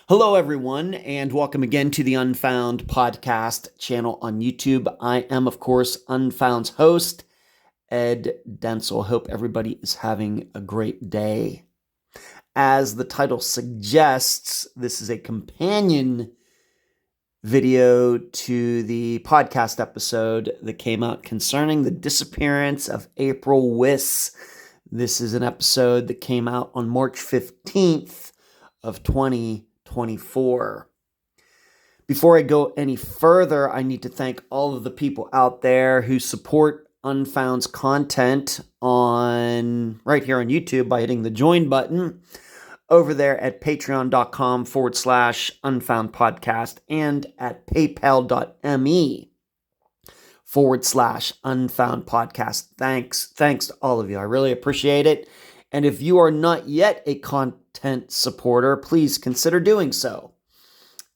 Hello, everyone, and welcome again to the Unfound podcast channel on YouTube. I am, of course, Unfound's host, Ed Densel. Hope everybody is having a great day. As the title suggests, this is a companion video to the podcast episode that came out concerning the disappearance of April Wiss. This is an episode that came out on March 15th of 2024. Before I go any further, I need to thank all of the people out there who support Unfound's content right here on YouTube by hitting the join button over there at patreon.com/unfound podcast and at paypal.me/unfound podcast. Thanks to all of you. I really appreciate it. And if you are not yet a content supporter, please consider doing so.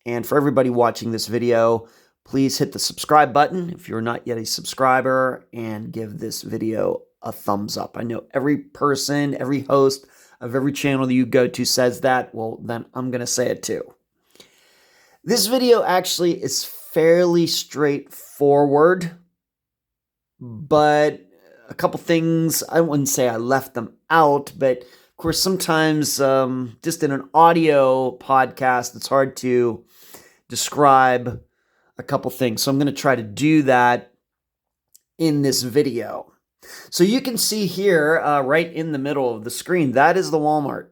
And for everybody watching this video, please hit the subscribe button if you're not yet a subscriber and give this video a thumbs up. I know every person, every host of every channel that you go to says that. Well, then I'm going to say it too. This video actually is fairly straightforward, but a couple things, I wouldn't say I left them out, but of course sometimes just in an audio podcast, it's hard to describe a couple things. So I'm going to try to do that in this video. So you can see here, right in the middle of the screen, that is the Walmart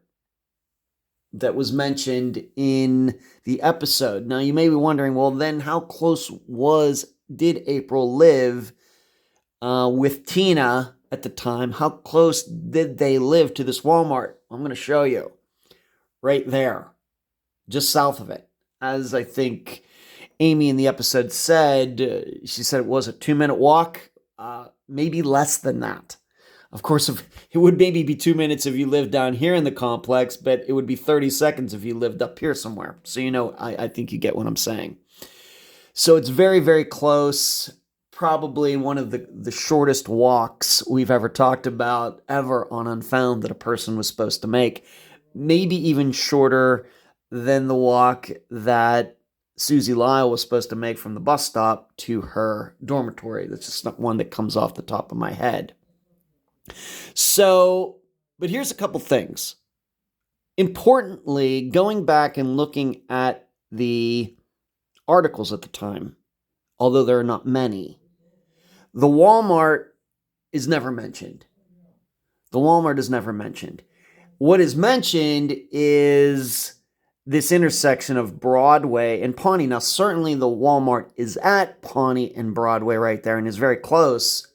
that was mentioned in the episode. Now you may be wondering, well, then how close did April live with Tina at the time? How close did they live to this Walmart? I'm going to show you right there, just south of it. As I think Amy in the episode said, she said it was a 2-minute walk, maybe less than that. Of course, it would maybe be 2 minutes if you lived down here in the complex, but it would be 30 seconds if you lived up here somewhere. So, I think you get what I'm saying. So it's very, very close. Probably one of the shortest walks we've ever talked about ever on Unfound that a person was supposed to make. Maybe even shorter than the walk that Susie Lyle was supposed to make from the bus stop to her dormitory. That's just not one that comes off the top of my head. So, but here's a couple things. Importantly, going back and looking at the articles at the time, although there are not many, the Walmart is never mentioned. The Walmart is never mentioned. What is mentioned is this intersection of Broadway and Pawnee. Now, certainly the Walmart is at Pawnee and Broadway right there and is very close,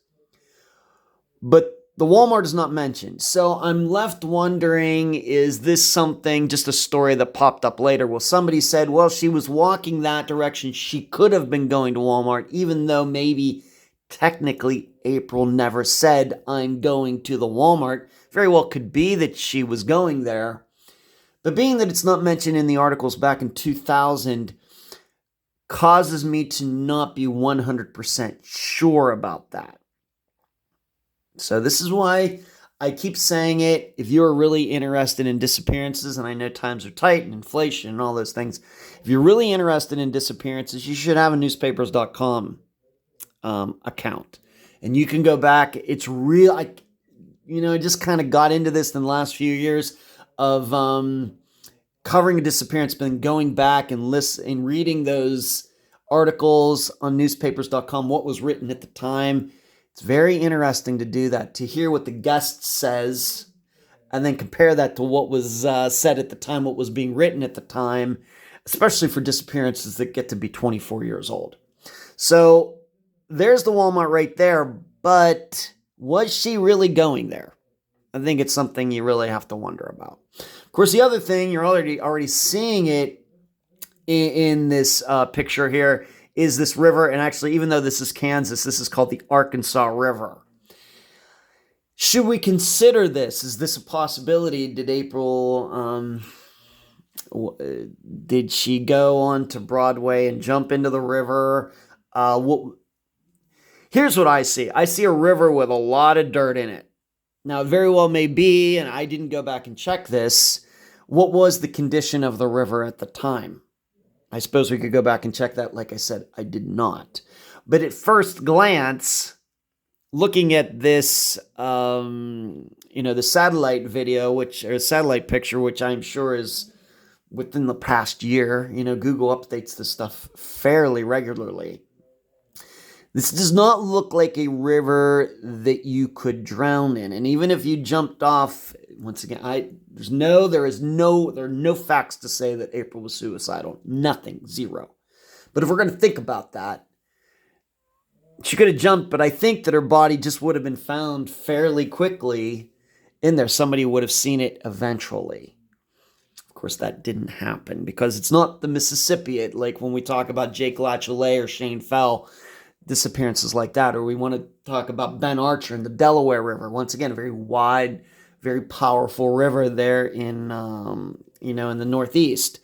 but the Walmart is not mentioned. So I'm left wondering, is this something, just a story that popped up later? Well, somebody said, well, she was walking that direction. She could have been going to Walmart, even though maybe technically April never said, I'm going to the Walmart. Very well could be that she was going there. But being that it's not mentioned in the articles back in 2000 causes me to not be 100% sure about that. So this is why I keep saying it. If you're really interested in disappearances, and I know times are tight and inflation and all those things, if you're really interested in disappearances, you should have a newspapers.com account. And you can go back. It's real. I just kind of got into this in the last few years of covering a disappearance, been going back and reading those articles on newspapers.com, what was written at the time. It's very interesting to do that, to hear what the guest says, and then compare that to what was said at the time, what was being written at the time, especially for disappearances that get to be 24 years old. So there's the Walmart right there, but was she really going there? I think it's something you really have to wonder about. Of course, the other thing, you're already seeing it in this picture here, is this river. And actually, even though this is Kansas, this is called the Arkansas River. Should we consider this? Is this a possibility? Did April, did she go on to Broadway and jump into the river? Here's what I see. I see a river with a lot of dirt in it. Now, it very well may be, and I didn't go back and check this, What was the condition of the river at the time? I suppose we could go back and check that. Like I said, I did not. But at first glance, looking at this, the satellite video, or satellite picture, which I'm sure is within the past year, Google updates this stuff fairly regularly. This does not look like a river that you could drown in. And even if you jumped off, once again, there are no facts to say that April was suicidal. Nothing, zero. But if we're going to think about that, she could have jumped, but I think that her body just would have been found fairly quickly in there. Somebody would have seen it eventually. Of course, that didn't happen because it's not the Mississippi. Like when we talk about Jake LaChapelle or Shane Fell, disappearances like that, or we want to talk about Ben Archer and the Delaware River. Once again, a very wide, very powerful river there in the Northeast.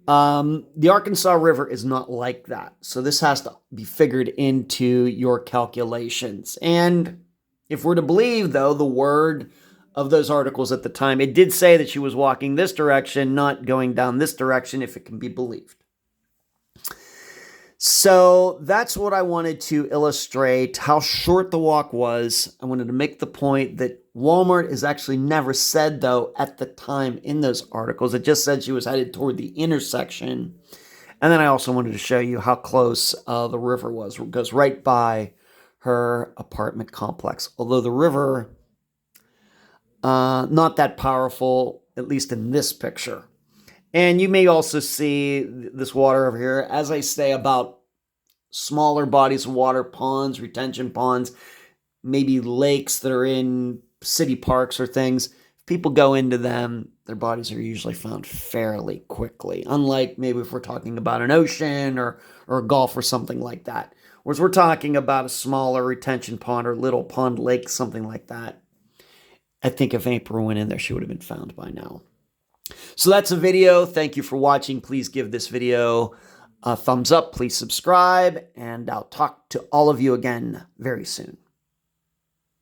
The Arkansas River is not like that. So this has to be figured into your calculations. And if we're to believe, though, the word of those articles at the time, it did say that she was walking this direction, not going down this direction, if it can be believed. So that's what I wanted to illustrate, how short the walk was. I wanted to make the point that Walmart is actually never said, though, at the time in those articles. It just said she was headed toward the intersection. And then I also wanted to show you how close the river was. It goes right by her apartment complex. Although the river, not that powerful, at least in this picture. And you may also see this water over here, as I say, about smaller bodies of water, ponds, retention ponds, maybe lakes that are in city parks or things. If people go into them, their bodies are usually found fairly quickly. Unlike maybe if we're talking about an ocean or a gulf or something like that. Whereas we're talking about a smaller retention pond or little pond lake, something like that. I think if April went in there, she would have been found by now. So that's a video. Thank you for watching. Please give this video a thumbs up. Please subscribe. And I'll talk to all of you again very soon.